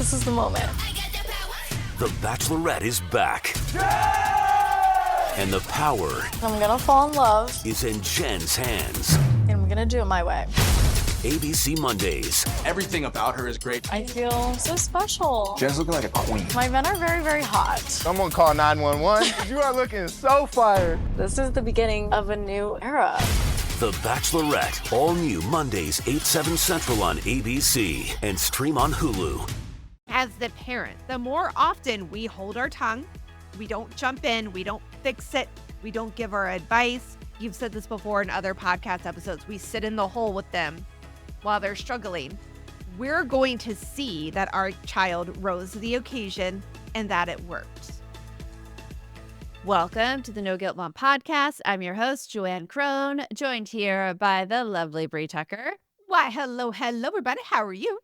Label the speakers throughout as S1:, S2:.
S1: This is the moment.
S2: The Bachelorette is back. And the power
S1: I'm gonna fall in love.
S2: is in Jen's hands.
S1: And I'm gonna do it my way.
S2: ABC Mondays.
S3: Everything about her is great.
S1: I feel so special.
S3: Jen's looking like a queen.
S1: My men are very, very hot.
S4: Someone call 911. You are looking so fire.
S1: This is the beginning of a new era.
S2: The Bachelorette. All new Mondays, 8/7 Central on ABC. And stream on Hulu.
S5: As the parent, the more often we hold our tongue, we don't jump in, we don't fix it, we don't give our advice. You've said this before in other podcast episodes. We sit in the hole with them while they're struggling. We're going to see that our child rose to the occasion and that it worked. Welcome to the No Guilt Mom podcast. I'm your host, Joanne Crone, joined here by the lovely Bree Tucker. Why, hello, everybody. How are you?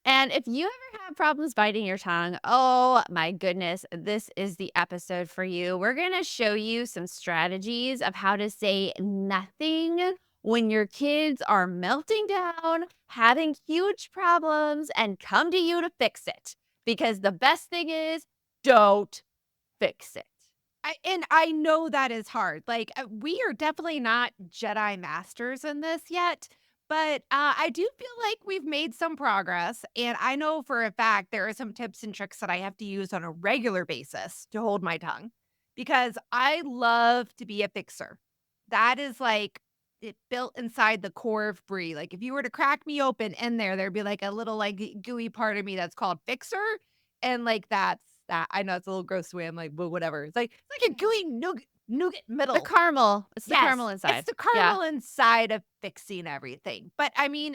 S5: And if you ever have problems biting your tongue, oh my goodness, this is the episode for you. We're going to show you some strategies of how to say nothing when your kids are melting down, having huge problems, and come to you to fix it. Because the best thing is, don't fix it. I know that is hard. Like, we are definitely not Jedi masters in this yet. But I do feel like we've made some progress, and I know for a fact there are some tips and tricks that I have to use on a regular basis to hold my tongue, because I love to be a fixer. That is like it built inside the core of Bree. Like if you were to crack me open in there, there'd be like a little like gooey part of me that's called fixer, and like that's that. I know it's a little gross way. I'm like, well, whatever. It's like a gooey nougat middle.
S6: The caramel. It's the
S5: Yes,
S6: caramel inside.
S5: It's the caramel inside of fixing everything. But I mean,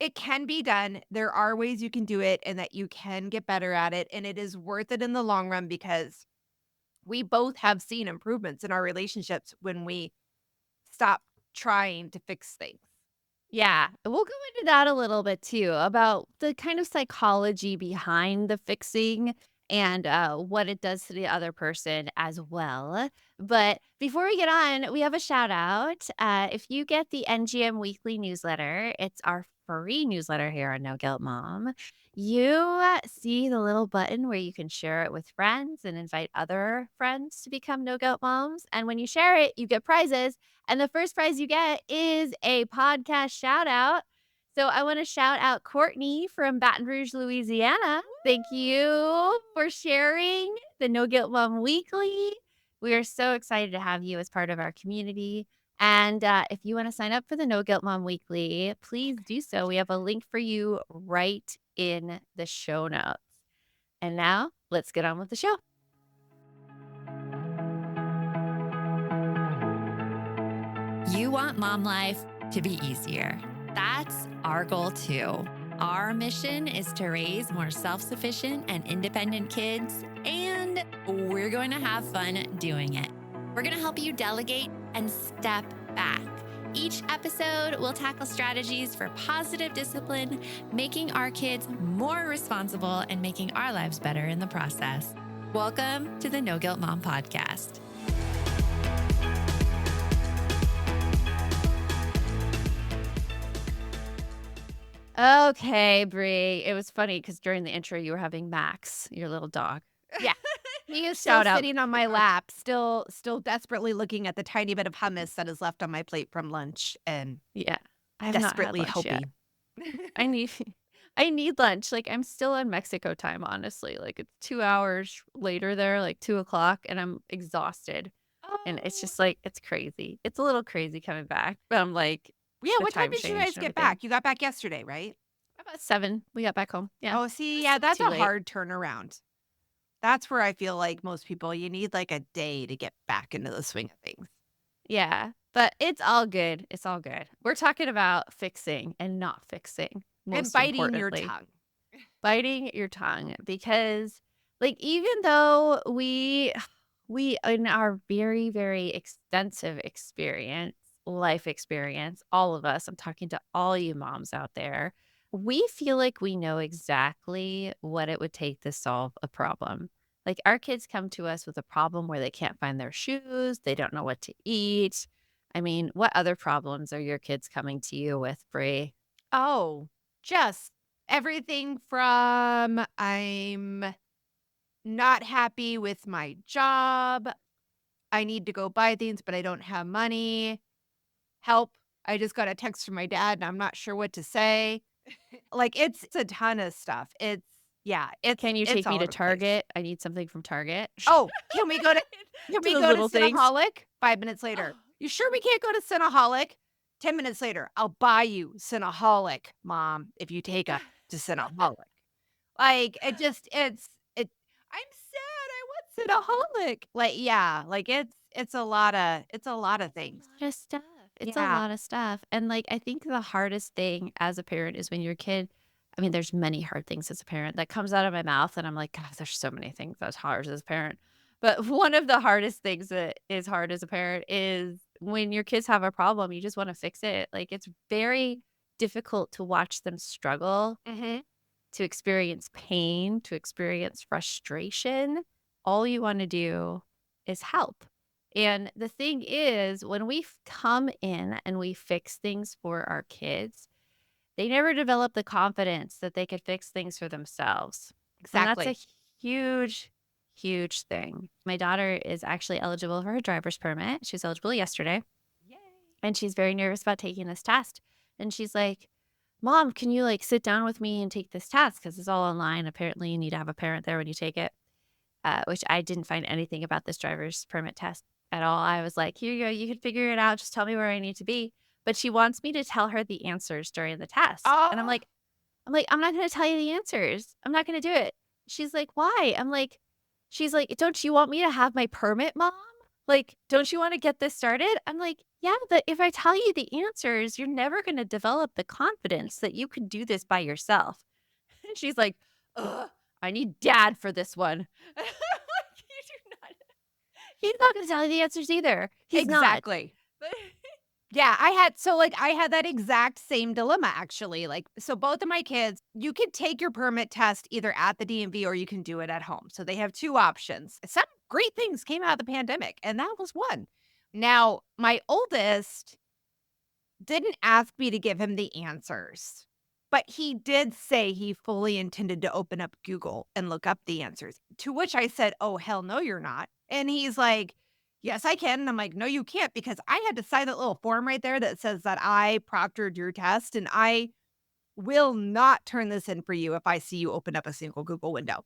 S5: it can be done. There are ways you can do it and that you can get better at it. And it is worth it in the long run because we both have seen improvements in our relationships when we stop trying to fix things.
S6: Yeah, we'll go into that a little bit too, about the kind of psychology behind the fixing and what it does to the other person as well. But before we get on, we have a shout out. If you get the NGM Weekly newsletter, it's our free newsletter here on No Guilt Mom. You see the little button where you can share it with friends and invite other friends to become No Guilt Moms. And when you share it, you get prizes. And the first prize you get is a podcast shout out. So I want to shout out Courtney from Baton Rouge, Louisiana. Thank you for sharing the No Guilt Mom Weekly. We are so excited to have you as part of our community. And if you want to sign up for the No Guilt Mom Weekly, please do so. We have a link for you right in the show notes. And now let's get on with the show.
S7: You want mom life to be easier. That's our goal too. Our mission is to raise more self-sufficient and independent kids, and we're going to have fun doing it. We're going to help you delegate and step back. Each episode will tackle strategies for positive discipline, making our kids more responsible and making our lives better in the process. Welcome to the No Guilt Mom podcast.
S6: Okay, Bree. It was funny because during the intro, you were having Max, your little dog.
S5: Yeah. He is still
S6: Shout out.
S5: sitting on my lap, still desperately looking at the tiny bit of hummus that is left on my plate from lunch and
S6: Yeah. I have
S5: desperately
S6: not had lunch
S5: hoping.
S6: yet. I need lunch. Like I'm still in Mexico time, honestly. Like it's 2 hours later there, like 2:00, and I'm exhausted. And it's just like, it's crazy. It's a little crazy coming back. But I'm like,
S5: Yeah,
S6: the
S5: what time
S6: time
S5: did you
S6: change
S5: guys
S6: and
S5: get
S6: everything.
S5: back? You got back yesterday, right?
S6: about 7, we got back home. Yeah.
S5: Oh, see, yeah, that's
S6: too
S5: a
S6: late.
S5: hard turnaround. That's where I feel like most people, you need like a day to get back into the swing of things.
S6: Yeah. But it's all good. It's all good. We're talking about fixing and not fixing.
S5: And
S6: Most
S5: biting your
S6: importantly.
S5: tongue.
S6: Biting your tongue, because like even though we in our very, very extensive life experience, all of us, I'm talking to all you moms out there, we feel like we know exactly what it would take to solve a problem. Like our kids come to us with a problem where they can't find their shoes, they don't know what to eat. I mean, what other problems are your kids coming to you with, Bree?
S5: Oh, just
S8: Everything from I'm not happy with my job. I need to go buy things, but I don't have money. Help. I just got a text from my dad and I'm not sure what to say. Like it's a ton of stuff.
S6: Can you
S8: It's
S6: take
S8: all
S6: me to
S8: over the place.
S6: Target? I need something from Target.
S8: Oh, can we go to
S6: Those little things.
S8: Cinnaholic? 5 minutes later. You sure we can't go to Cinnaholic? 10 minutes later, I'll buy you Cinnaholic, Mom, if you take us to Cinnaholic. Like I'm sad. I want Cinnaholic. Like, yeah, like it's a lot of things.
S6: A lot of stuff. It's a
S8: Yeah.
S6: lot of stuff. And like I think the hardest thing as a parent is when your kid, I mean, there's many hard things as a parent that comes out of my mouth and I'm like, God, there's so many things that's hard as a parent. But one of the hardest things that is hard as a parent is when your kids have a problem, you just want to fix it. Like it's very difficult to watch them struggle,
S8: Mhm.
S6: to experience pain, to experience frustration. All you want to do is help. And the thing is, when we come in and we fix things for our kids, they never develop the confidence that they could fix things for themselves.
S8: Exactly.
S6: And that's a huge, huge thing. My daughter is actually eligible for her driver's permit. She was eligible yesterday.
S8: Yay.
S6: And she's very nervous about taking this test. And she's like, Mom, can you like sit down with me and take this test? Because it's all online. Apparently, you need to have a parent there when you take it, which I didn't find anything about this driver's permit test at all. I was like, here you go. You can figure it out. Just tell me where I need to be. But she wants me to tell her the answers during the test. And I'm
S8: Oh.
S6: like, I'm not going to tell you the answers. I'm not going to do it. She's like, why? She's like, don't you want me to have my permit, Mom? Like, don't you want to get this started? I'm like, yeah, but if I tell you the answers, you're never going to develop the confidence that you can do this by yourself. And she's like, ugh, I need Dad for this one. I'm like, you do not. He's not going to tell you the answers either. He's not.
S8: Exactly. Yeah, I had that exact same dilemma actually. Like, so both of my kids, you can take your permit test either at the DMV or you can do it at home. So they have two options. Some great things came out of the pandemic, and that was one. Now, my oldest didn't ask me to give him the answers, but he did say he fully intended to open up Google and look up the answers. To which I said, "Oh, hell no, you're not." And he's like, yes, I can. And I'm like, no, you can't, because I had to sign that little form right there that says that I proctored your test and I will not turn this in for you if I see you open up a single Google window.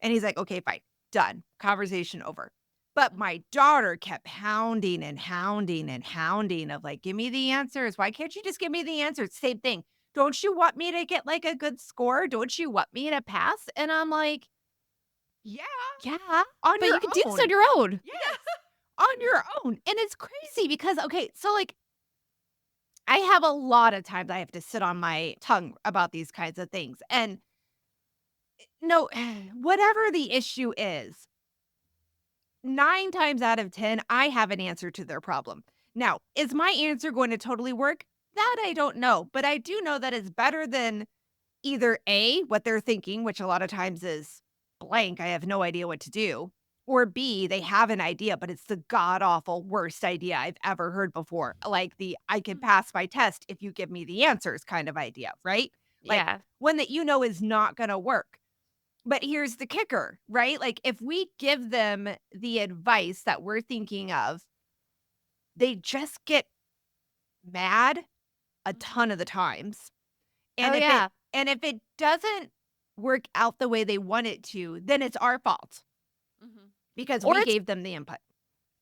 S8: And he's like, okay, fine, done. Conversation over. But my daughter kept hounding and hounding and hounding of like, give me the answers. Why can't you just give me the answers? Same thing. Don't you want me to get like a good score? Don't you want me to pass? And I'm like, yeah,
S6: Yeah.
S8: on
S6: But
S8: your
S6: you can do this
S8: own.
S6: on your own.
S8: Yes. On your own. And it's crazy because, okay, so like I have a lot of times I have to sit on my tongue about these kinds of things. And no, whatever the issue is, 9 times out of 10, I have an answer to their problem. Now, is my answer going to totally work? That I don't know. But I do know that it's better than either A, what they're thinking, which a lot of times is blank, I have no idea what to do, or B, they have an idea, but it's the god awful worst idea I've ever heard before. Like the I can pass my test if you give me the answers kind of idea, right? Like
S6: Yeah.
S8: one that you know is not going to work. But here's the kicker, right? Like if we give them the advice that we're thinking of, they just get mad a ton of the times. And
S6: Oh, yeah.
S8: if it doesn't work out the way they want it to, then it's our fault because
S6: Or
S8: we
S6: it's-
S8: gave them the input.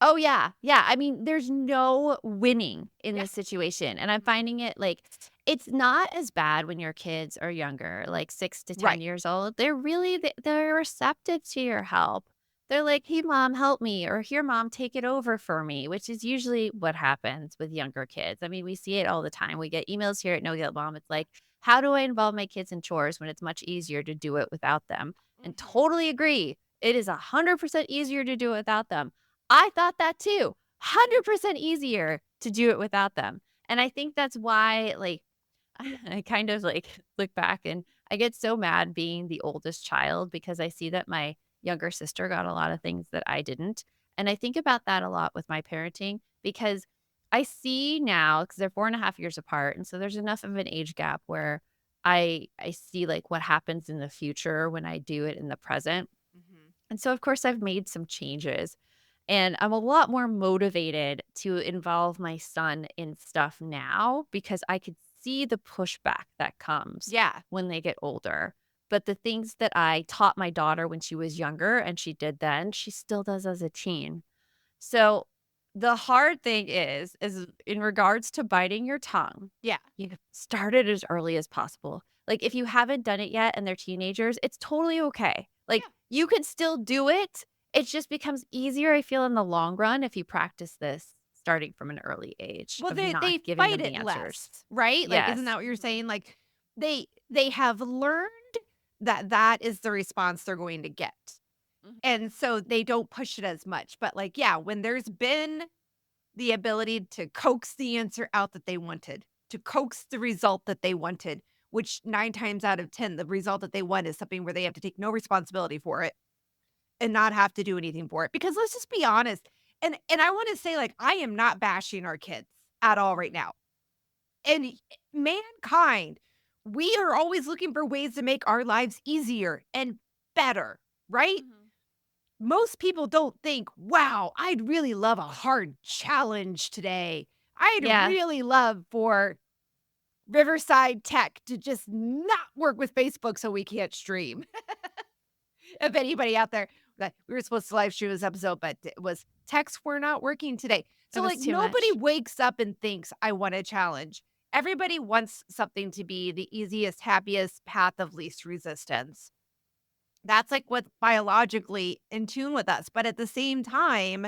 S6: Oh, yeah. Yeah. I mean, there's no winning in
S8: Yeah.
S6: this situation. And I'm finding it like it's not as bad when your kids are younger, like 6 to 10
S8: Right.
S6: years old. They're receptive to your help. They're like, hey, Mom, help me. Or here, Mom, take it over for me, which is usually what happens with younger kids. I mean, we see it all the time. We get emails here at No Guilt Mom. It's like, how do I involve my kids in chores when it's much easier to do it without them? And totally agree. It is 100% easier to do it without them. I thought that too. 100% easier to do it without them. And I think that's why, like, I kind of like look back and I get so mad being the oldest child because I see that my younger sister got a lot of things that I didn't. And I think about that a lot with my parenting because I see now, because they're 4.5 years apart. And so there's enough of an age gap where I see like what happens in the future when I do it in the present. And so of course I've made some changes and I'm a lot more motivated to involve my son in stuff now because I could see the pushback that comes
S8: Yeah.
S6: when they get older. But the things that I taught my daughter when she was younger and she did then, she still does as a teen. So the hard thing is in regards to biting your tongue,
S8: Yeah.
S6: you start it as early as possible. Like if you haven't done it yet and they're teenagers, it's totally okay. Like you can still do it. It just becomes easier, I feel, in the long run if you practice this starting from an early age
S8: Well,
S6: of
S8: they
S6: not giving
S8: fight
S6: them the
S8: it
S6: answers.
S8: less, right? Like, isn't
S6: Yes.
S8: that what you're saying? Like, they have learned that that is the response they're going to get. And so they don't push it as much. But like, yeah, when there's been the ability to coax the answer out that they wanted, to coax the result that they wanted, which 9 times out of 10, the result that they want is something where they have to take no responsibility for it and not have to do anything for it. Because let's just be honest. And I want to say, like, I am not bashing our kids at all right now. And mankind, we are always looking for ways to make our lives easier and better, right? Most people don't think, wow, I'd really love a hard challenge today. I'd
S6: Yeah.
S8: really love for Riverside Tech to just not work with Facebook so we can't stream. If anybody out there, that we were supposed to live stream this episode, but it was texts were not working today. So
S6: It was
S8: like
S6: too
S8: nobody
S6: much.
S8: wakes up and thinks I want a challenge. Everybody wants something to be the easiest, happiest path of least resistance. That's like what's biologically in tune with us. But at the same time,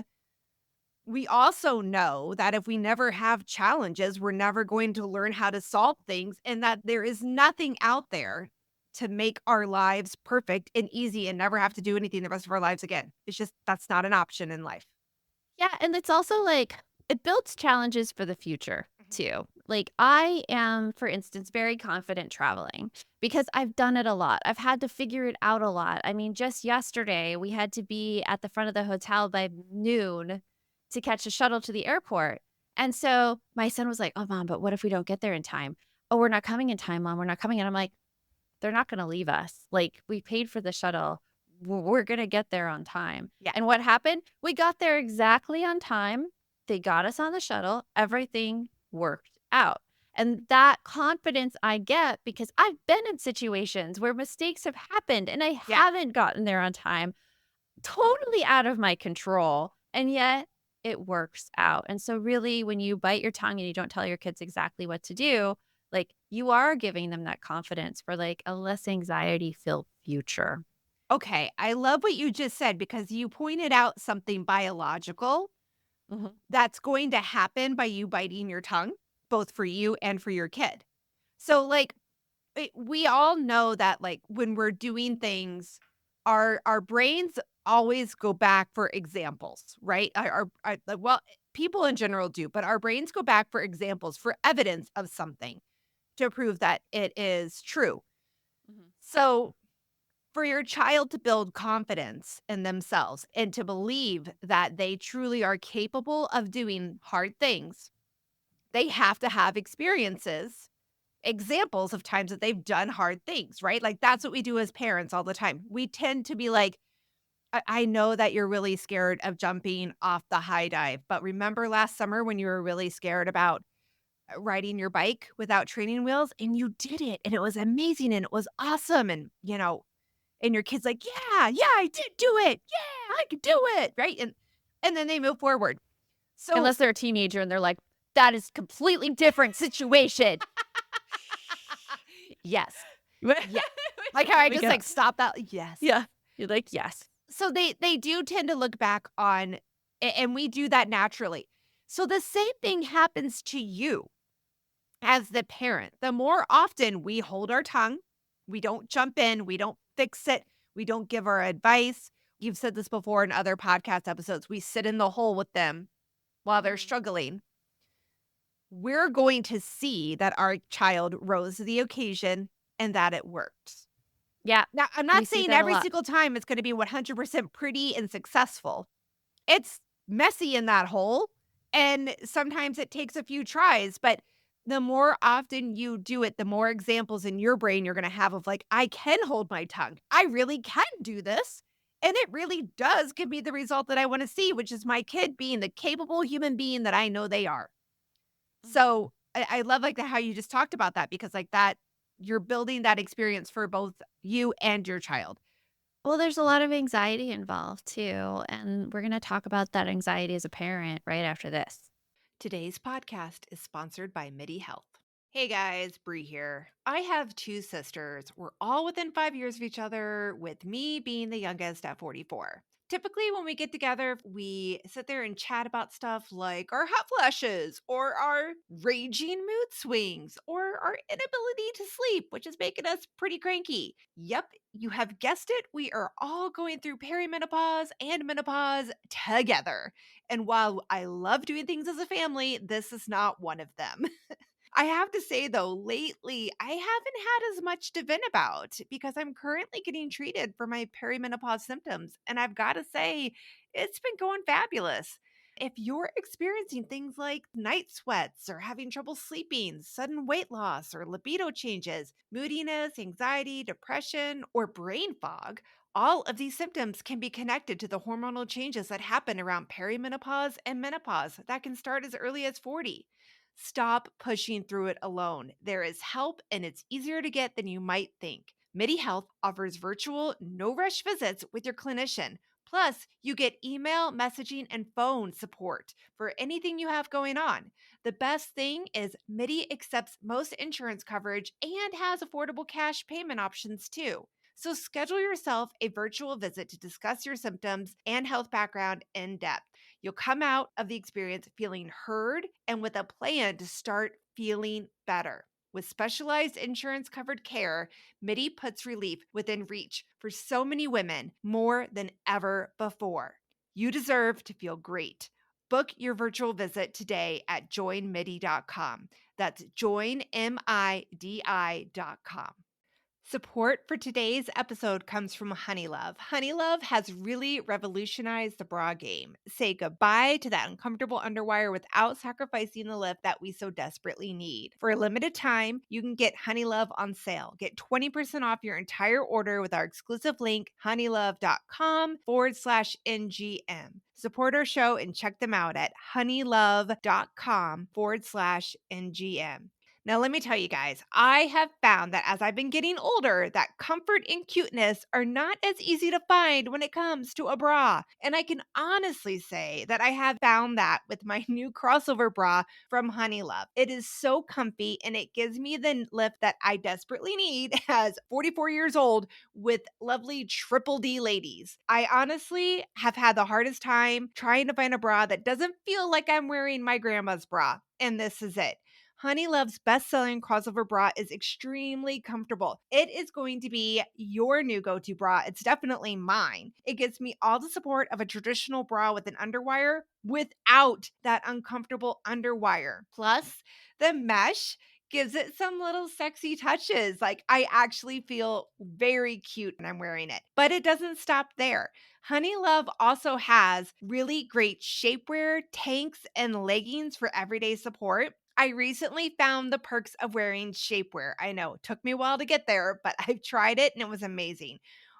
S8: we also know that if we never have challenges, we're never going to learn how to solve things and that there is nothing out there to make our lives perfect and easy and never have to do anything the rest of our lives again. It's just that's not an option in life.
S6: Yeah, and it's also like it builds challenges for the future too. Like I am, for instance, very confident traveling because I've done it a lot. I've had to figure it out a lot. I mean, just yesterday we had to be at the front of the hotel by noon to catch a shuttle to the airport. And so my son was like, "Oh, mom, but what if we don't get there in time? Oh, we're not coming in time, mom. We're not coming." And I'm like, "They're not going to leave us. Like we paid for the shuttle. We're going to get there on time."
S8: Yeah.
S6: And what happened? We got there exactly on time. They got us on the shuttle. Everything worked out. And that confidence I get because I've been in situations where mistakes have happened and I haven't gotten there on time, totally out of my control. And yet it works out. And so really when you bite your tongue and you don't tell your kids exactly what to do, like you are giving them that confidence for like a less anxiety filled future.
S8: Okay, I love what you just said because you pointed out something biological that's going to happen by you biting your tongue, both for you and for your kid. So, like, we all know that, like, when we're doing things, our brains always go back for examples, right? Well, people in general do, but our brains go back for examples, for evidence of something to prove that it is true. So, for your child to build confidence in themselves and to believe that they truly are capable of doing hard things, they have to have experiences, examples of times that they've done hard things, right? Like that's what we do as parents all the time. We tend to be like, I know that you're really scared of jumping off the high dive, but remember last summer when you were really scared about riding your bike without training wheels and you did it and it was amazing and it was awesome and and your kid's like, yeah, I did do it. Yeah, I could do it. Right. And then they move forward. So
S6: Unless they're a teenager and they're like, that is completely different situation.
S8: yes. Yeah. Like how I just like stop that. Yes.
S6: Yeah. You're like, yes.
S8: So they do tend to look back on and we do that naturally. So the same thing happens to you as the parent. The more often we hold our tongue, we don't jump in, we don't fix it, we don't give our advice. You've said this before in other podcast episodes. We sit in the hole with them while they're struggling. We're going to see that our child rose to the occasion and that it worked.
S6: Yeah.
S8: Now, I'm not
S6: We see
S8: saying
S6: that a
S8: every
S6: lot.
S8: single time it's going to be 100% pretty and successful. It's messy in that hole, and sometimes it takes a few tries, but the more often you do it, the more examples in your brain you're going to have of like, I can hold my tongue. I really can do this. And it really does give me the result that I want to see, which is my kid being the capable human being that I know they are. So I love like how you just talked about that because like that you're building that experience for both you and your child.
S6: Well, there's a lot of anxiety involved too, and we're going to talk about that anxiety as a parent right after this.
S8: Today's podcast is sponsored by MIDI Health. Hey guys, Bree here. I have two sisters. We're all within 5 years of each other, with me being the youngest at 44. Typically, when we get together, we sit there and chat about stuff like our hot flashes, or our raging mood swings, or our inability to sleep, which is making us pretty cranky. Yep, you have guessed it. We are all going through perimenopause and menopause together. And while I love doing things as a family, this is not one of them. I have to say, though, lately I haven't had as much to vent about because I'm currently getting treated for my perimenopause symptoms. And I've got to say, it's been going fabulous. If you're experiencing things like night sweats or having trouble sleeping, sudden weight loss or libido changes, moodiness, anxiety, depression, or brain fog, all of these symptoms can be connected to the hormonal changes that happen around perimenopause and menopause that can start as early as 40. Stop pushing through it alone. There is help and it's easier to get than you might think. MIDI Health offers virtual, no rush visits with your clinician. Plus, you get email, messaging, and phone support for anything you have going on. The best thing is MIDI accepts most insurance coverage and has affordable cash payment options too. So schedule yourself a virtual visit to discuss your symptoms and health background in depth. You'll come out of the experience feeling heard and with a plan to start feeling better. With specialized insurance covered care, MIDI puts relief within reach for so many women more than ever before. You deserve to feel great. Book your virtual visit today at joinmidi.com. That's joinmidi.com. Support for today's episode comes from Honeylove. Honeylove has really revolutionized the bra game. Say goodbye to that uncomfortable underwire without sacrificing the lift that we so desperately need. For a limited time, you can get Honeylove on sale. Get 20% off your entire order with our exclusive link, honeylove.com/NGM. Support our show and check them out at honeylove.com/NGM. Now, let me tell you guys, I have found that as I've been getting older, that comfort and cuteness are not as easy to find when it comes to a bra. And I can honestly say that I have found that with my new crossover bra from Honeylove. It is so comfy and it gives me the lift that I desperately need as 44 years old with lovely triple D ladies. I honestly have had the hardest time trying to find a bra that doesn't feel like I'm wearing my grandma's bra. And this is it. Honeylove's best-selling crossover bra is extremely comfortable. It is going to be your new go-to bra. It's definitely mine. It gives me all the support of a traditional bra with an underwire without that uncomfortable underwire. Plus, the mesh gives it some little sexy touches. Like, I actually feel very cute when I'm wearing it. But it doesn't stop there. Honeylove also has really great shapewear, tanks, and leggings for everyday support. I recently found the perks of wearing shapewear. I know it took me a while to get there, but I've tried it and it was amazing.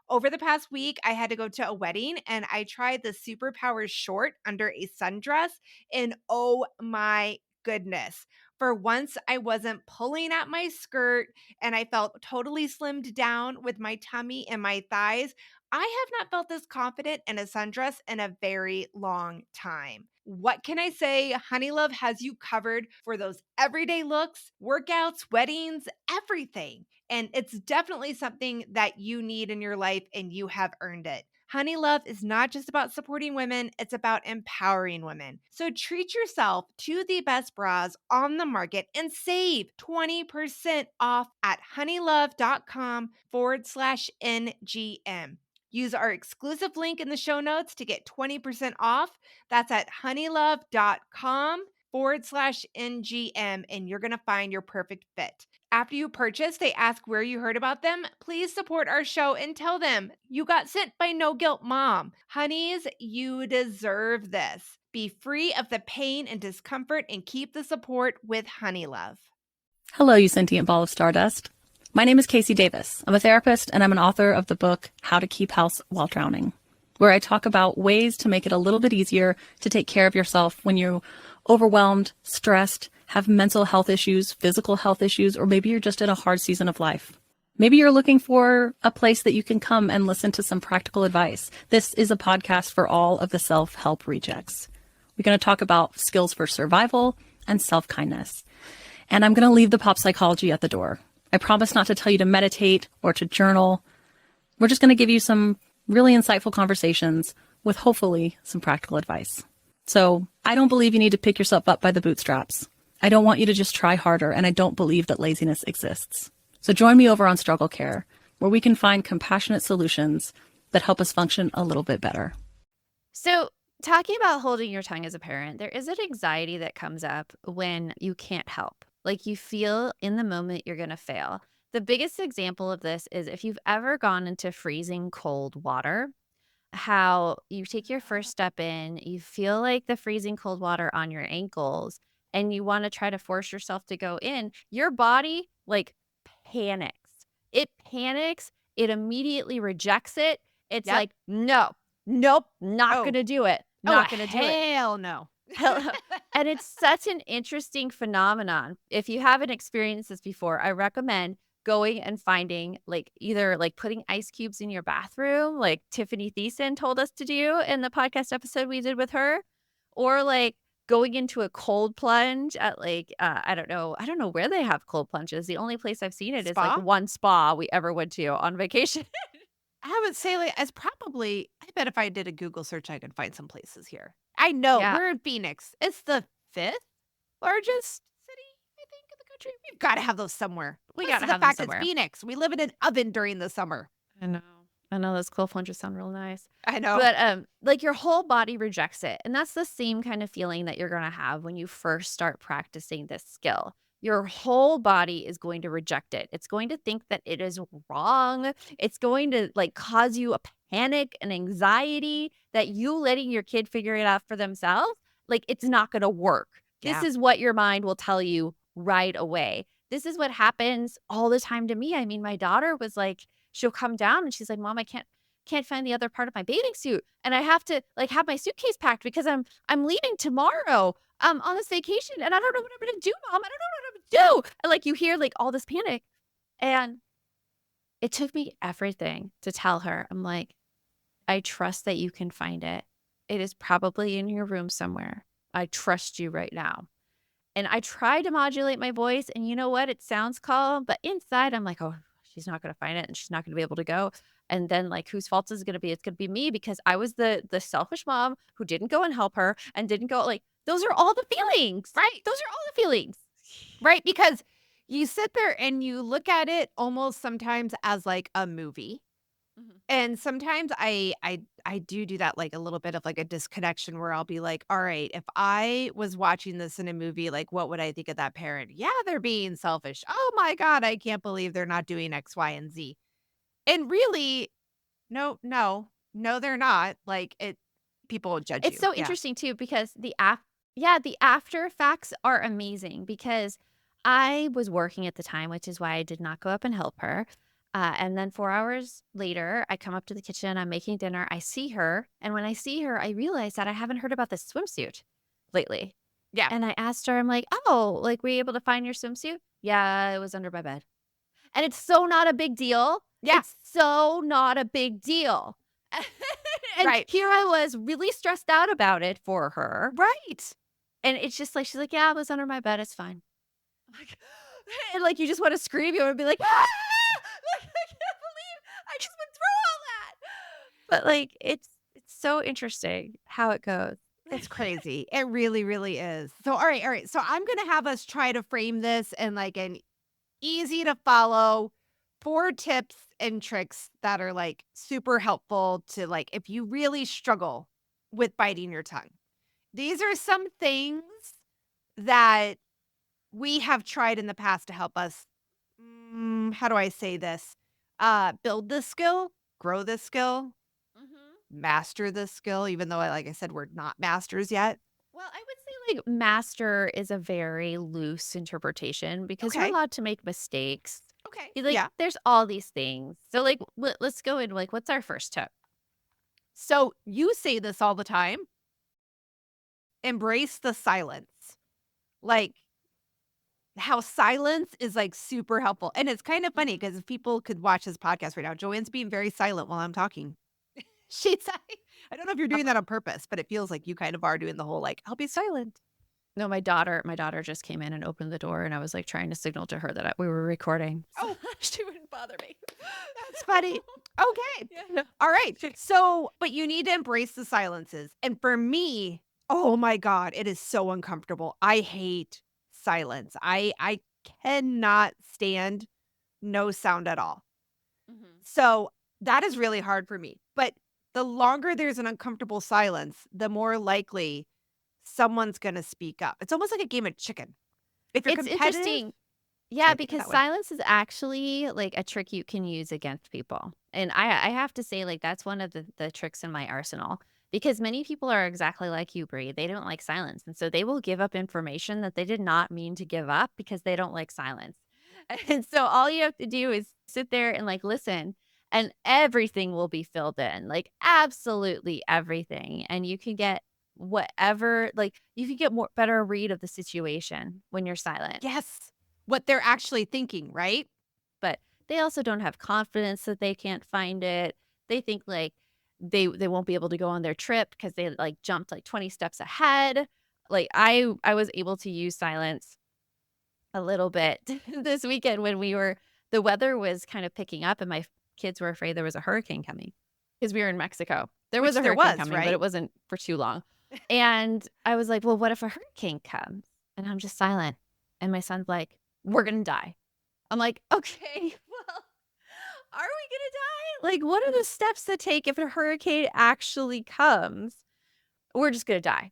S8: Over the past week, I had to go to a wedding and I tried the Superpowers short under a sundress, and oh my goodness. For once, I wasn't pulling at my skirt and I felt totally slimmed down with my tummy and my thighs. I have not felt this confident in a sundress in a very long time. What can I say? Honeylove has you covered for those everyday looks, workouts, weddings, everything. And it's definitely something that you need in your life and you have earned it. Honeylove is not just about supporting women, it's about empowering women. So treat yourself to the best bras on the market and save 20% off at honeylove.com/NGM. Use our exclusive link in the show notes to get 20% off. That's at honeylove.com/NGM, and you're going to find your perfect fit. After you purchase, they ask where you heard about them. Please support our show and tell them you got sent by No Guilt Mom. Honeys, you deserve this. Be free of the pain and discomfort and keep the support with Honeylove.
S9: Hello, you sentient ball of stardust. My name is Casey Davis. I'm a therapist and I'm an author of the book How to Keep House While Drowning, where I talk about ways to make it a little bit easier to take care of yourself when you're overwhelmed, stressed, have mental health issues, physical health issues, or maybe you're just in a hard season of life. Maybe you're looking for a place that you can come and listen to some practical advice. This is a podcast for all of the self-help rejects. We're going to talk about skills for survival and self-kindness. And I'm going to leave the pop psychology at the door. I promise not to tell you to meditate or to journal. We're just going to give you some really insightful conversations with hopefully some practical advice. So I don't believe you need to pick yourself up by the bootstraps. I don't want you to just try harder, and I don't believe that laziness exists. So join me over on Struggle Care, where we can find compassionate solutions that help us function a little bit better.
S6: So, talking about holding your tongue as a parent, there is an anxiety that comes up when you can't help. Like you feel in the moment you're going to fail. The biggest example of this is if you've ever gone into freezing cold water, how you take your first step in, you feel like the freezing cold water on your ankles, and you want to try to force yourself to go in, your body like panics. It panics. It immediately rejects it. It's
S8: Yep.
S6: like, no, nope, not
S8: Oh.
S6: going to do it.
S8: Oh,
S6: Not going to do it.
S8: hell no.
S6: And it's such an interesting phenomenon. If you haven't experienced this before, I recommend going and finding like either like putting ice cubes in your bathroom, like Tiffany Thiessen told us to do in the podcast episode we did with her, or like going into a cold plunge at like I don't know where they have cold plunges. The only place I've seen it is
S8: Spa?
S6: like one spa we ever went to on vacation.
S8: I would say like as probably I bet if I did a Google search I could find some places here. I know
S6: Yeah.
S8: we're in Phoenix. It's the 5th largest city, I think, in the country. We've got to have those somewhere.
S6: We
S8: Plus
S6: gotta
S8: the
S6: have them
S8: fact
S6: somewhere.
S8: it's Phoenix. We live in an oven during the summer.
S6: I know those cold plunges sound real nice.
S8: I know.
S6: But like your whole body rejects it. And that's the same kind of feeling that you're going to have when you first start practicing this skill. Your whole body is going to reject it. It's going to think that it is wrong. It's going to like cause you a panic and anxiety that you letting your kid figure it out for themselves, like it's not going to work.
S8: Yeah.
S6: This is what your mind will tell you right away. This is what happens all the time to me. I mean, my daughter was like, she'll come down and she's like, Mom, I can't find the other part of my bathing suit. And I have to like have my suitcase packed because I'm leaving tomorrow on this vacation and I don't know what I'm gonna do, Mom. I don't know what I'm gonna do. And like you hear like all this panic. And it took me everything to tell her. I'm like, I trust that you can find it. It is probably in your room somewhere. I trust you right now. And I try to modulate my voice, and you know what? It sounds calm, but inside I'm like, oh, she's not going to find it and she's not going to be able to go. And then like, whose fault is it going to be? It's going to be me because I was the selfish mom who didn't go and help her and didn't go like, those are all the feelings,
S8: Right.
S6: Those are all the feelings.
S8: Right, because you sit there and you look at it almost sometimes as like a movie.
S6: Mhm.
S8: And sometimes I do that like a little bit of like a disconnection where I'll be like, all right, if I was watching this in a movie, like what would I think of that parent? Yeah, they're being selfish. Oh my God, I can't believe they're not doing X, Y, and Z. And really, no, they're not. Like people will judge you.
S6: It's so
S8: Yeah.
S6: interesting too because the after facts are amazing because I was working at the time, which is why I did not go up and help her. And then 4 hours later, I come up to the kitchen, I'm making dinner, I see her. And when I see her, I realize that I haven't heard about this swimsuit lately.
S8: Yeah.
S6: And I asked her, I'm like, oh, like, were you able to find your swimsuit? Yeah, it was under my bed. And it's so not a big deal.
S8: Yeah.
S6: It's so not a big deal. And
S8: Right.
S6: here I was really stressed out about it for her.
S8: Right.
S6: And it's just like, she's like, yeah, it was under my bed. It's fine. I'm like, and like, you just want to scream. You want to be like, ah! Like, I can't believe I just went through all that. But like, it's so interesting how it goes.
S8: It's crazy. It really, really is. So, all right. So I'm going to have us try to frame this in like an easy to follow 4 tips and tricks that are like super helpful to like, if you really struggle with biting your tongue. These are some things that we have tried in the past to help us. How do I say this? Build this skill, grow this skill, master this skill, even though, like I said, we're not masters yet.
S6: Well, I would say like master is a very loose interpretation because you're
S8: Okay.
S6: allowed to make mistakes.
S8: Okay.
S6: Like
S8: Yeah.
S6: there's all these things. So like let's go in like what's our first tip?
S8: So you say this all the time. Embrace the silence. Like how silence is like super helpful. And it's kind of funny because if people could watch this podcast right now, Joanne's being very silent while I'm talking. She's I don't know if you're doing that on purpose, but it feels like you kind of are doing the whole like, I'll be silent.
S6: No, my daughter just came in and opened the door, and I was like trying to signal to her that we were recording.
S8: Oh,
S6: she wouldn't bother me.
S8: that's funny. Okay.
S6: No.
S8: All right. So, but you need to embrace the silences. And for me, oh my God, it is so uncomfortable. I hate silence. I cannot stand no sound at all. So that is really hard for me. But the longer there's an uncomfortable silence, the more likely someone's going to speak up. It's almost like a game of chicken. If you're
S6: It's
S8: competitive,
S6: interesting.
S8: I
S6: Yeah,
S8: think
S6: because
S8: that way.
S6: silence is actually like a trick you can use against people. And I have to say, like, that's one of the tricks in my arsenal. Because many people are exactly like you, Bree. They don't like silence. And so they will give up information that they did not mean to give up because they don't like silence. And so all you have to do is sit there and like listen, and everything will be filled in, like absolutely everything. And you can get whatever, like you can get more better read of the situation when you're silent.
S8: Yes, what they're actually thinking, right?
S6: But they also don't have confidence that they can't find it. They think like they won't be able to go on their trip because they like jumped like 20 steps ahead. Like I was able to use silence a little bit this weekend when the weather was kind of picking up and my kids were afraid there was a hurricane coming because we were in Mexico. There was a
S8: Which there
S6: hurricane
S8: was,
S6: coming,
S8: right?
S6: but it wasn't for too long. And I was like, well, what if a hurricane comes? And I'm just silent. And my son's like, we're going to die. I'm like, okay, well, are we going to die? Like, what are the steps to take if a hurricane actually comes? We're just going to die.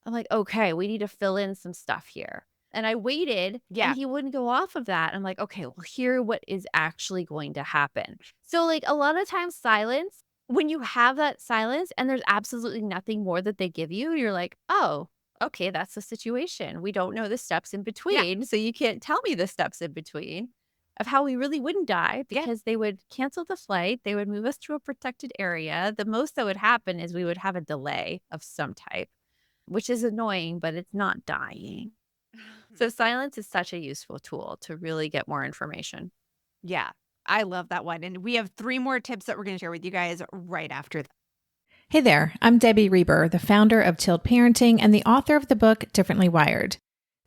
S6: I'm like, okay, we need to fill in some stuff here. And I waited,
S8: Yeah.
S6: and he wouldn't go off of that. I'm like, okay, well, here what is actually going to happen. So like a lot of times silence, when you have that silence and there's absolutely nothing more that they give you, you're like, oh, okay, that's the situation. We don't know the steps in between. So you can't tell me the steps in between of how we really wouldn't die because they would cancel the flight. They would move us to a protected area. The most that would happen is we would have a delay of some type, which is annoying, but it's not dying. So silence is such a useful tool to really get more information.
S8: Yeah, I love that one. And we have 3 more tips that we're going to share with you guys right after that.
S10: Hey there, I'm Debbie Reber, the founder of Tilt Parenting and the author of the book Differently Wired.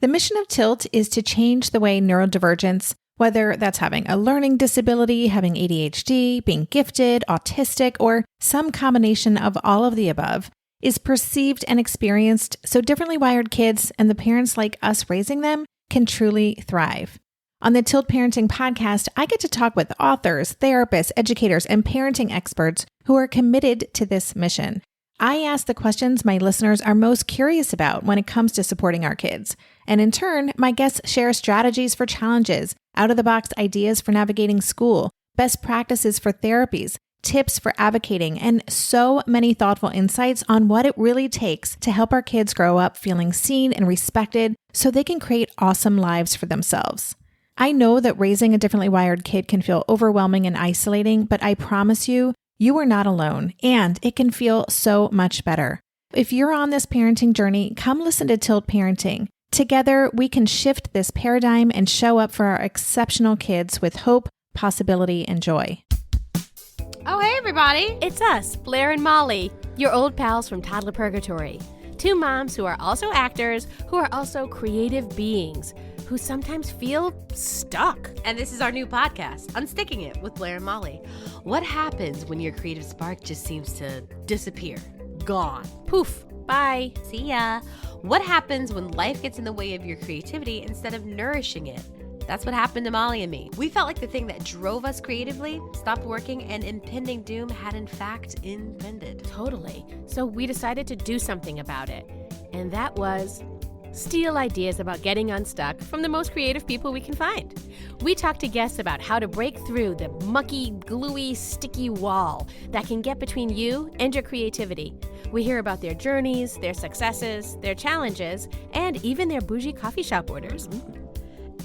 S10: The mission of Tilt is to change the way neurodivergence, whether that's having a learning disability, having ADHD, being gifted, autistic, or some combination of all of the above, is perceived and experienced so differently wired kids and the parents like us raising them can truly thrive. On the Tilt Parenting podcast, I get to talk with authors, therapists, educators, and parenting experts who are committed to this mission. I ask the questions my listeners are most curious about when it comes to supporting our kids. And in turn, my guests share strategies for challenges, out-of-the-box ideas for navigating school, best practices for therapies, tips for advocating, and so many thoughtful insights on what it really takes to help our kids grow up feeling seen and respected so they can create awesome lives for themselves. I know that raising a differently wired kid can feel overwhelming and isolating, but I promise you, you are not alone, and it can feel so much better. If you're on this parenting journey, come listen to Tilt Parenting. Together, we can shift this paradigm and show up for our exceptional kids with hope, possibility, and joy.
S11: Oh, hey, everybody. It's us, Blair and Molly, your old pals from Toddler Purgatory. 2 moms who are also actors, who are also creative beings, who sometimes feel stuck. And this is our new podcast, Unsticking It with Blair and Molly. What happens when your creative spark just seems to disappear? Gone. Poof. Bye. See ya. What happens when life gets in the way of your creativity instead of nourishing it? That's what happened to Molly and me. We felt like the thing that drove us creatively stopped working and impending doom had in fact impended. Totally. So we decided to do something about it. And that was Steal ideas about getting unstuck from the most creative people we can find. We talk to guests about how to break through the mucky, gluey, sticky wall that can get between you and your creativity. We hear about their journeys, their successes, their challenges, and even their bougie coffee shop orders.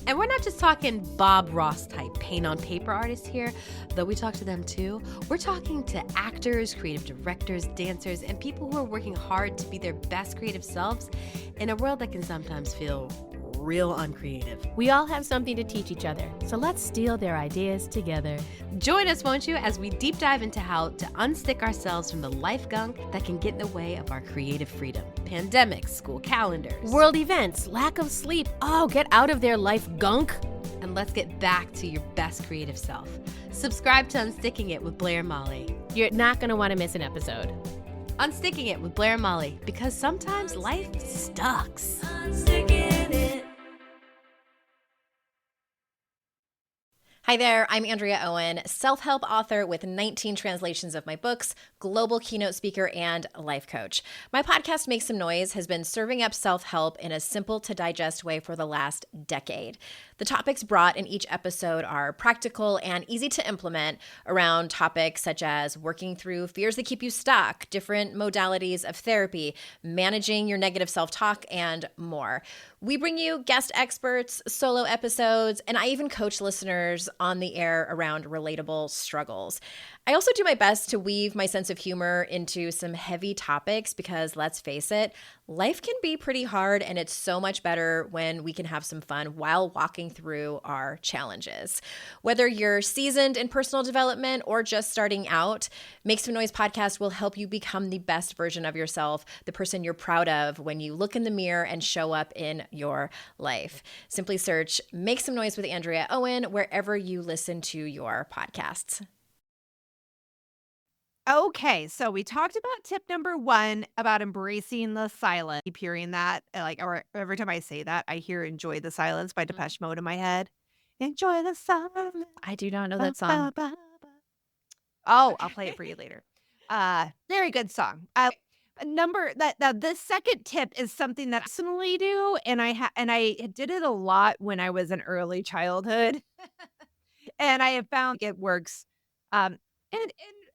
S12: And we're not just talking Bob Ross type paint on paper artists here, though we talk to them too. We're talking to actors, creative directors, dancers, and people who are working hard to be their best creative selves in a world that can sometimes feel real uncreative.
S11: We all have something to teach each other, so let's steal their ideas together.
S12: Join us, won't you, as we deep dive into how to unstick ourselves from the life gunk that can get in the way of our creative freedom. Pandemics, school calendars,
S11: World events, lack of sleep. Oh, get out of their life gunk.
S12: and let's get back to your best creative self. Subscribe to Unsticking It with Blair and Molly.
S11: You're not going to want to miss an episode.
S12: Unsticking It with Blair and Molly, because sometimes life sucks.
S13: Hi there, I'm Andrea Owen, self-help author with 19 translations of my books, global keynote speaker, and life coach. My podcast, Make Some Noise, has been serving up self-help in a simple-to-digest way for the last decade. The topics brought in each episode are practical and easy to implement around topics such as working through fears that keep you stuck, different modalities of therapy, managing your negative self-talk, and more. We bring you guest experts, solo episodes, and I even coach listeners on the air around relatable struggles. I also do my best to weave my sense of humor into some heavy topics because, let's face it, life can be pretty hard, and it's so much better when we can have some fun while walking through our challenges. Whether you're seasoned in personal development or just starting out, Make Some Noise podcast will help you become the best version of yourself, the person you're proud of when you look in the mirror and show up in your life. Simply search Make Some Noise with Andrea Owen wherever you listen to your podcasts.
S8: Okay, so we talked about tip number 1 about embracing the silence. Keep hearing that, or every time I say that, I hear "Enjoy the Silence" by Depeche Mode in my head. Enjoy the silence.
S5: I do not know that song.
S8: Oh, I'll play it for you later. Very good song. The second tip is something that I personally do, and I did it a lot when I was in early childhood, and I have found it works,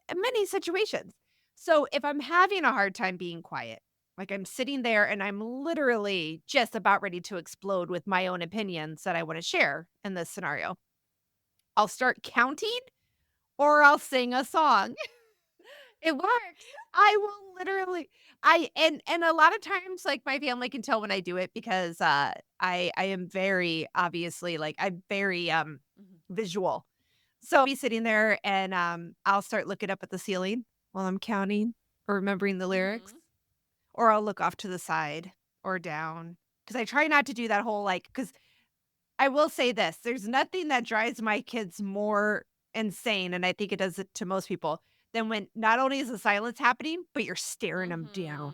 S8: in many situations. So if I'm having a hard time being quiet, like I'm sitting there and I'm literally just about ready to explode with my own opinions that I want to share in this scenario, I'll start counting or I'll sing a song. It works. I will literally and a lot of times, like, my family can tell when I do it because I am very obviously, like, I'm very visual. So I'll be sitting there and I'll start looking up at the ceiling while I'm counting or remembering the lyrics. Or I'll look off to the side or down, because I try not to do that whole, because I will say this, there's nothing that drives my kids more insane, and I think it does it to most people, than when not only is the silence happening, but you're staring them down.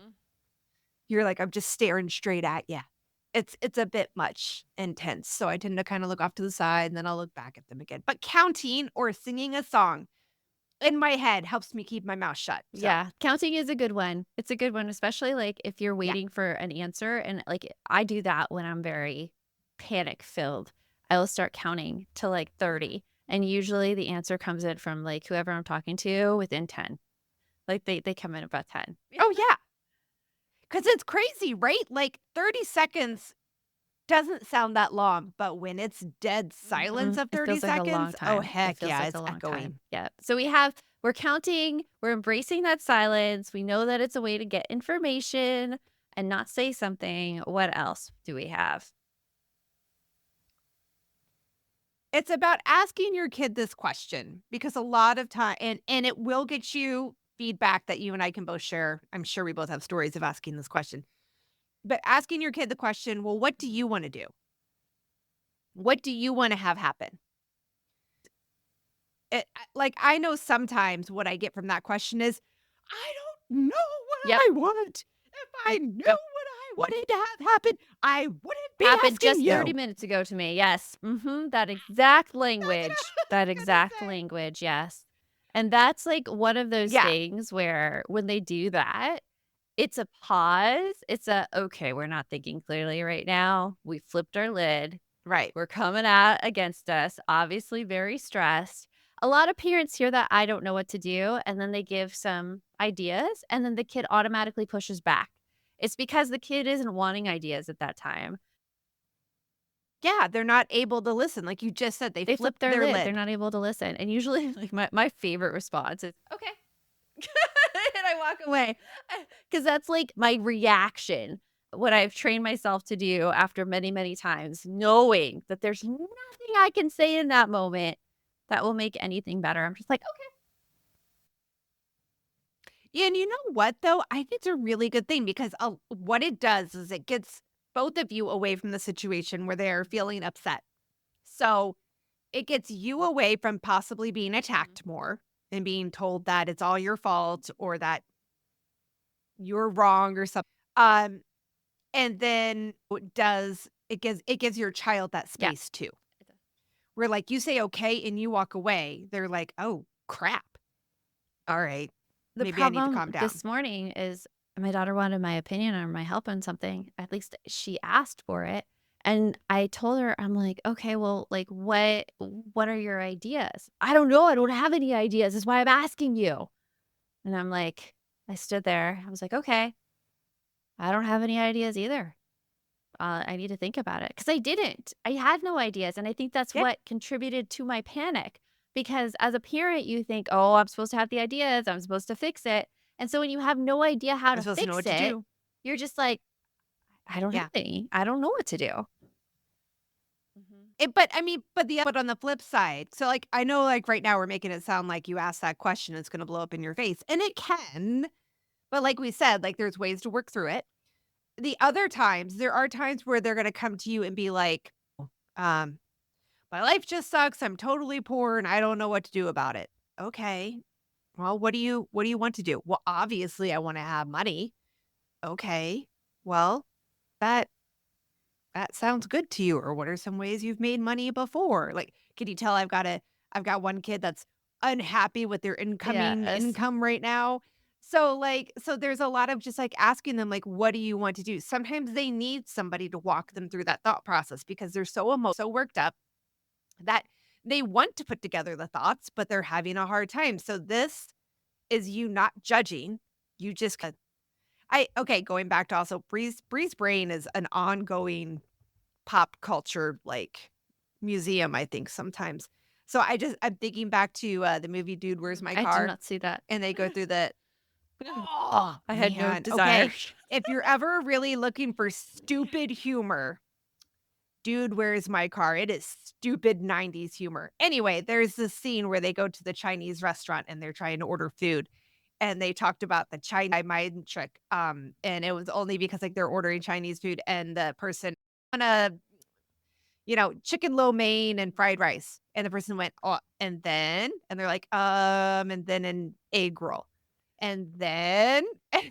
S8: You're like, I'm just staring straight at you. It's a bit much intense. So I tend to kind of look off to the side and then I'll look back at them again. But counting or singing a song in my head helps me keep my mouth shut. So.
S5: Yeah, counting is a good one. It's a good one, especially like if you're waiting for an answer. And like I do that when I'm very panic filled. I will start counting to like 30. And usually the answer comes in from like whoever I'm talking to within 10. Like they come in about 10.
S8: Oh, yeah. Because it's crazy, right? Like 30 seconds doesn't sound that long, but when it's dead silence of 30 seconds, oh, heck yeah, it's echoing.
S5: Yeah. So we're counting, we're embracing that silence. We know that it's a way to get information and not say something. What else do we have?
S8: It's about asking your kid this question, because a lot of time, and it will get you feedback that you and I can both share. I'm sure we both have stories of asking this question. But asking your kid the question, well, what do you want to do? What do you want to have happen? I know sometimes what I get from that question is, I don't know what I want. If I knew what I wanted to have happen, I wouldn't be
S5: Happened
S8: asking
S5: just
S8: you.
S5: 30 minutes ago to me. Yes. That exact language. That exact language. Yes. And that's like one of those things where when they do that,
S6: It's a pause. It's a, okay, we're not thinking clearly right now. We flipped our lid.
S8: Right.
S6: We're coming out against us, obviously very stressed. A lot of parents hear that I don't know what to do, and then they give some ideas, and then the kid automatically pushes back. It's because the kid isn't wanting ideas at that time.
S8: Yeah, they're not able to listen. Like you just said, they
S6: They
S8: flipped
S6: flip their
S8: their
S6: lid.
S8: lid.
S6: They're not able to listen. And usually, like my favorite response is, okay. And I walk away because that's like my reaction. What I've trained myself to do after many, many times, knowing that there's nothing I can say in that moment that will make anything better. I'm just like, okay.
S8: Yeah, and you know what, though? I think it's a really good thing because what it does is it gets both of you away from the situation where they're feeling upset. So it gets you away from possibly being attacked more and being told that it's all your fault or that you're wrong or something. And then it gives your child that
S6: Yeah.
S8: space too. Where like you say okay and you walk away, they're like, oh crap. All right.
S6: The
S8: Maybe I need to
S6: problem
S8: calm down.
S6: this morning is my daughter wanted my opinion or my help on something. At least she asked for it. And I told her, I'm like, okay, well, like what are your ideas? I don't know. I don't have any ideas. That's why I'm asking you. And I'm like, I stood there. I was like, okay, I don't have any ideas either. I need to think about it because I didn't. I had no ideas. And I think that's
S8: Yeah.
S6: what contributed to my panic because as a parent, you think, oh, I'm supposed to have the ideas. I'm supposed to fix it. And so when you have no idea how
S8: I'm
S6: to
S8: supposed to know
S6: fix
S8: what to
S6: it,
S8: do.
S6: you're just like, I don't
S8: Yeah.
S6: have any. I don't know what to do.
S8: But on the flip side, so like I know like right now we're making it sound like you asked that question, it's gonna blow up in your face. And it can, but like we said, like there's ways to work through it. There are times where they're gonna come to you and be like, um, my life just sucks. I'm totally poor and I don't know what to do about it. Okay. Well, what do you want to do? Well, obviously I want to have money. Okay. Well, that sounds good to you. Or what are some ways you've made money before? Like, can you tell I've got one kid that's unhappy with their incoming
S6: Yes.
S8: income right now. So there's a lot of just like asking them, like, what do you want to do? Sometimes they need somebody to walk them through that thought process because they're so worked up that they want to put together the thoughts, but they're having a hard time. So this is you not judging. You just going back to also Bree's Brain is an ongoing pop culture like museum, I think sometimes. So I'm thinking back to the movie Dude, Where's My
S6: I
S8: Car?
S6: did not see that.
S8: And they go through the
S6: Oh, I had no
S8: man.
S6: desire.
S8: Okay. If you're ever really looking for stupid humor, Dude, Where's My Car? It is stupid 90s humor. Anyway, there's this scene where they go to the Chinese restaurant and they're trying to order food. And they talked about the Chinese mind trick. And it was only because like they're ordering Chinese food and the person on a chicken lo mein and fried rice. And the person went, oh, and then, and they're like, and then an egg roll. And then,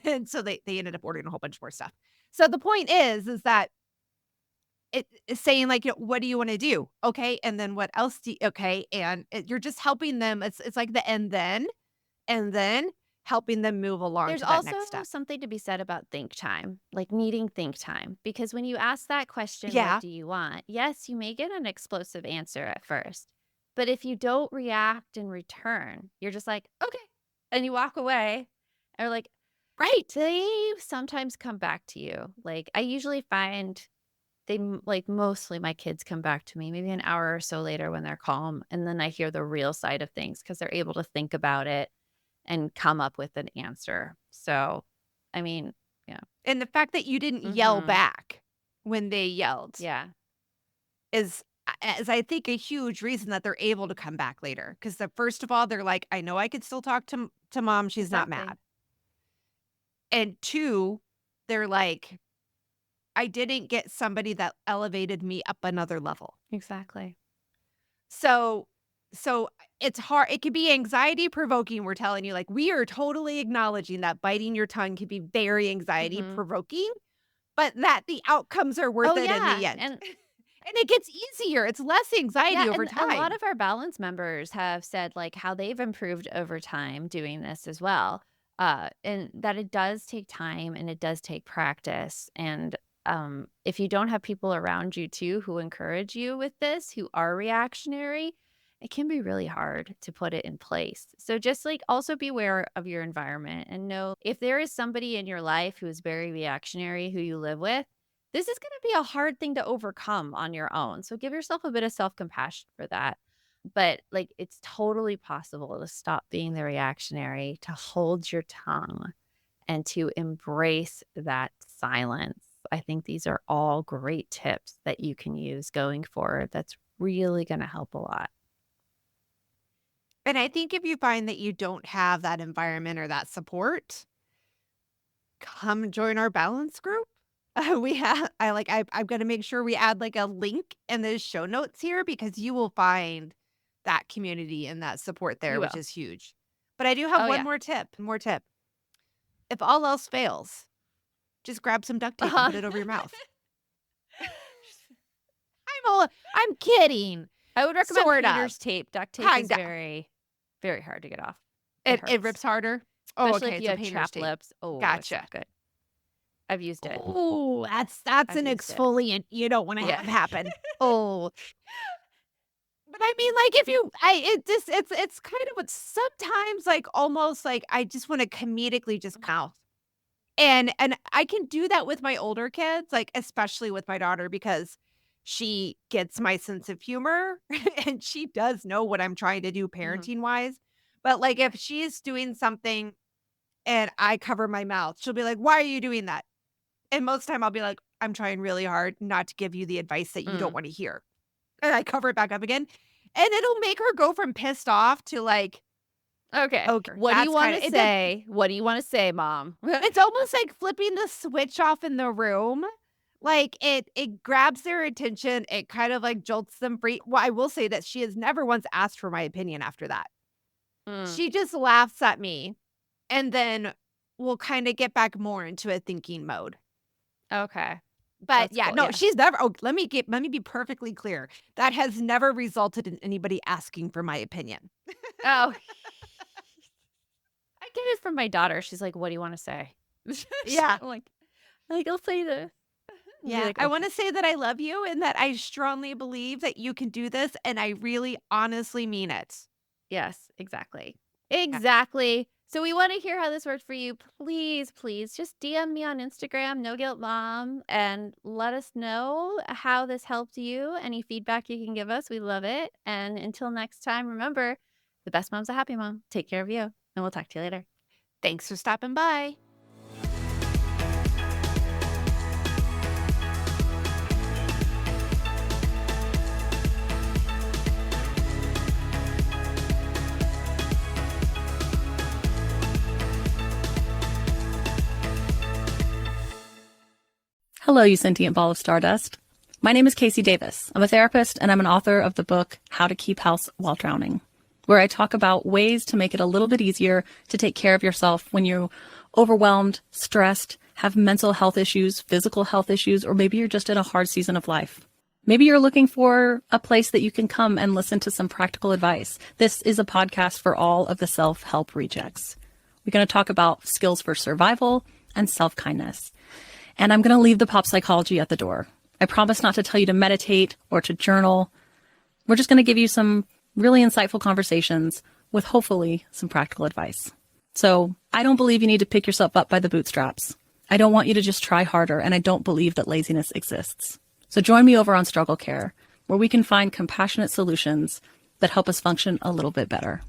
S8: and so they ended up ordering a whole bunch more stuff. So the point is that it is saying like, what do you want to do? Okay. And then what else okay. And you're just helping them. It's like the and then helping them move along
S6: There's
S8: to that
S6: also
S8: next step.
S6: something to be said about think time, like needing think time. Because when you ask that question,
S8: Yeah.
S6: what do you want? Yes, you may get an explosive answer at first. But if you don't react in return, you're just like, okay. And you walk away. Or like,
S8: Right.
S6: they sometimes come back to you. Like I usually find like mostly my kids come back to me maybe an hour or so later when they're calm. And then I hear the real side of things because they're able to think about it and come up with an answer. So, I mean, yeah.
S8: And the fact that you didn't yell
S6: Mhm.
S8: back when they yelled
S6: Yeah.
S8: is I think a huge reason that they're able to come back later. Because first of all, they're like, I know I could still talk to mom. She's not
S6: Exactly.
S8: mad. And two, they're like, I didn't get somebody that elevated me up another level.
S6: Exactly.
S8: So it's hard. It can be anxiety provoking. We're telling you, like, we are totally acknowledging that biting your tongue can be very anxiety provoking, but that the outcomes are worth it in the end.
S6: And
S8: And it gets easier. It's less anxiety over
S6: and
S8: time.
S6: a lot of our balance members have said like how they've improved over time doing this as well. And that it does take time and it does take practice. And if you don't have people around you too who encourage you with this, who are reactionary, it can be really hard to put it in place. So just like also be aware of your environment and know if there is somebody in your life who is very reactionary who you live with, this is going to be a hard thing to overcome on your own. So give yourself a bit of self-compassion for that. But like it's totally possible to stop being the reactionary, to hold your tongue, and to embrace that silence. I think these are all great tips that you can use going forward. That's really going to help a lot.
S8: And I think if you find that you don't have that environment or that support, come join our balance group. I'm going to make sure we add like a link in the show notes here because you will find that community and that support there,
S6: You
S8: which
S6: will.
S8: is huge. But I do have
S6: Oh,
S8: one
S6: yeah.
S8: more tip. If all else fails, just grab some duct tape and put it over your mouth. I'm kidding.
S6: I would recommend
S8: Sort of.
S6: painter's tape. Duct tape is
S8: Kinda.
S6: very, very hard to get off.
S8: It
S6: hurts.
S8: rips harder. Oh,
S6: Especially
S8: okay.
S6: if you
S8: So
S6: have
S8: painter's
S6: chapped
S8: tape.
S6: lips. Oh,
S8: Gotcha.
S6: That's not good. I've used it.
S8: Oh, that's
S6: I've
S8: an
S6: used it.
S8: exfoliant you don't want to
S6: Yeah.
S8: have happen. Oh. But I mean, like, if you, it's kind of what sometimes, like, almost like I just want to comedically just mouth. And I can do that with my older kids, like, especially with my daughter, because she gets my sense of humor and she does know what I'm trying to do parenting wise. But like, if she's doing something and I cover my mouth, she'll be like, "Why are you doing that?" And most of the time I'll be like, "I'm trying really hard not to give you the advice that you don't want to hear." And I cover it back up again. And it'll make her go from pissed off to like,
S6: Okay.
S8: okay,
S6: What do you
S8: that's
S6: want
S8: kinda-
S6: to
S8: it does-
S6: say? What do you want to say, Mom?
S8: It's almost like flipping the switch off in the room. Like it grabs their attention. It kind of like jolts them free. Well, I will say that she has never once asked for my opinion after that. She just laughs at me and then we'll kind of get back more into a thinking mode.
S6: Okay.
S8: But
S6: That's
S8: yeah,
S6: cool,
S8: no,
S6: yeah.
S8: she's never. Oh, let me be perfectly clear. That has never resulted in anybody asking for my opinion.
S6: Oh. I get it from my daughter. She's like, "What do you want to say?"
S8: Yeah.
S6: I'm like I'll say this. I'll be
S8: Yeah,
S6: like,
S8: I
S6: "Okay."
S8: want to say that I love you and that I strongly believe that you can do this, and I really honestly mean it.
S6: Yes, exactly. Exactly. So we want to hear how this worked for you. Please, please just DM me on Instagram, No Guilt Mom, and let us know how this helped you. Any feedback you can give us, we love it. And until next time, remember, the best mom's a happy mom. Take care of you, and we'll talk to you later.
S8: Thanks for stopping by.
S9: Hello, you sentient ball of stardust. My name is Casey Davis. I'm a therapist and I'm an author of the book How to Keep House While Drowning, where I talk about ways to make it a little bit easier to take care of yourself when you're overwhelmed, stressed, have mental health issues, physical health issues, or maybe you're just in a hard season of life. Maybe you're looking for a place that you can come and listen to some practical advice. This is a podcast for all of the self-help rejects. We're going to talk about skills for survival and self-kindness. And I'm going to leave the pop psychology at the door. I promise not to tell you to meditate or to journal. We're just going to give you some really insightful conversations with hopefully some practical advice. So I don't believe you need to pick yourself up by the bootstraps. I don't want you to just try harder, and I don't believe that laziness exists. So join me over on Struggle Care, where we can find compassionate solutions that help us function a little bit better.